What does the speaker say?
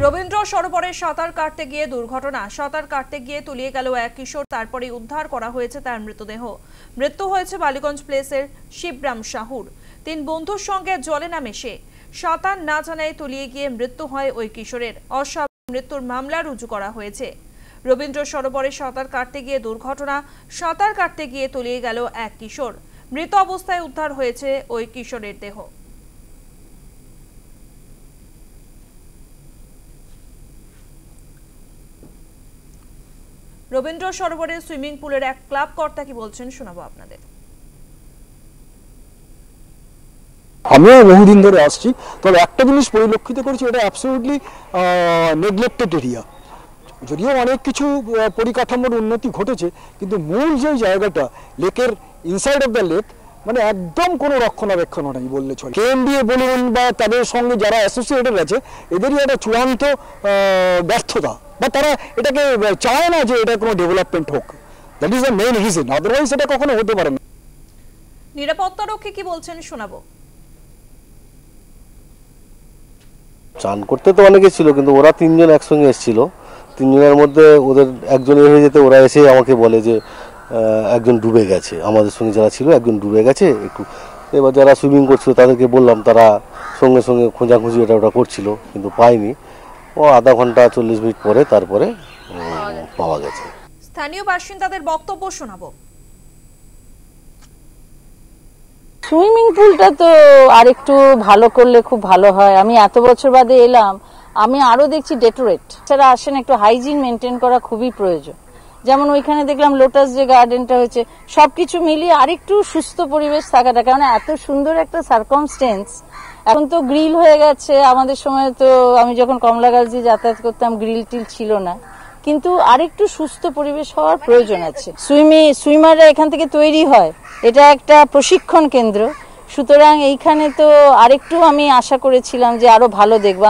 রবীন্দ্র সরোবরে সাঁতার কাটতে গিয়ে দুর্ঘটনা। সাঁতার কাটতে গিয়ে তলিয়ে গেল এক কিশোর, তারপরে উদ্ধার করা হয়েছে তার মৃতদেহ। মৃত্যু হয়েছে বালিগঞ্জ প্লেসের শিবরাম সাহুর। 3 বন্ধুর সঙ্গে জলে নামে সে। সাঁতার না জানায় তলিয়ে গিয়ে মৃত্যু হয় ওই কিশোরের। অস্বাভাবিক মৃত্যুর মামলা রুজু করা হয়েছে। রবীন্দ্র সরোবরে সাঁতার কাটতে গিয়ে দুর্ঘটনা। সাঁতার কাটতে গিয়ে তলিয়ে গেল এক কিশোর। মৃত অবস্থায় উদ্ধার হয়েছে ওই কিশোরের দেহ। রবীন্দ্র সরোবরের সুইমিং পুলের এক ক্লাব কর্তা কি বলছেন শোনাবো আপনাদের। আমিও বহুদিন ধরে আসছি, তবে একটা জিনিস পরিলক্ষিত করেছি, এটা অ্যাবসলিউটলি নেগলেক্টেড এরিয়া। যদিও অনেক কিছু পরিকাঠামোর উন্নতি ঘটেছে, কিন্তু মূল যে জায়গাটা লেকের ইনসাইড অফ দ্য লেক, মানে একদম কোনো রক্ষণাবেক্ষণ নেই বললে চলে। কেএমডিএ বলুন বা তাদের সঙ্গে যারা অ্যাসোসিয়েটেড আছে, এদেরই একটা চূড়ান্ত ব্যর্থতা, বা তারা এটাকে চায় না যে এটা কোনো ডেভেলপমেন্ট হোক। That is the main reason, otherwise এটা কখনো হতে পারে না। নিরাপত্তারক্ষী কি বলছেন শোনাবো। চান করতে তো অনেকে ছিল, কিন্তু ওরা 3 জন একসঙ্গে এসেছিল। 3 জনের মধ্যে ওদের একজন হয়ে যেতে, ওরা এসে আমাকে বলে যে একজন ডুবে গেছে, আমাদের সঙ্গে যারা ছিল একজন ডুবে গেছে একটু। এবার যারা সুইমিং করছিল তাদেরকে বললাম, তারা সঙ্গে সঙ্গে খোঁজাখুঁজি এটা ওটা করছিল, কিন্তু পাইনি। ও আধা ঘন্টা 40 মিনিট পরে তারপরে পাওয়া গেছে। স্থানীয় বাসিন্দাদের বক্তব্য শোনাবো। সুইমিং পুলটা তো আরেকটু ভালো করলে খুব ভালো হয়। আমি এত বছর বাদে এলাম, আমি আরো দেখছি ডেটোরেট যারা আসেন, একটু হাইজিন মেনটেন করা খুবই প্রয়োজন। যেমন ওইখানে দেখলাম লোটাস যে গার্ডেনটা হয়েছে, সবকিছু মিলিয়ে আরেকটু সুস্থ পরিবেশ থাকাটা, কারণ এত সুন্দর একটা সার্কামস্টেন্স। এখন তো গ্রিল হয়ে গেছে, আমাদের সময় তো আমি যখন কমলাগাছ দিয়ে যাতায়াত করতাম গ্রিল টিল ছিল না, কিন্তু আরেকটু সুস্থ পরিবেশ হওয়ার প্রয়োজন আছে। সুইমাররা এখান থেকে তৈরি হয়, এটা একটা প্রশিক্ষণ কেন্দ্র। সুতরাং এইখানে তো আরেকটু আমি আশা করেছিলাম যে আরো ভালো দেখব।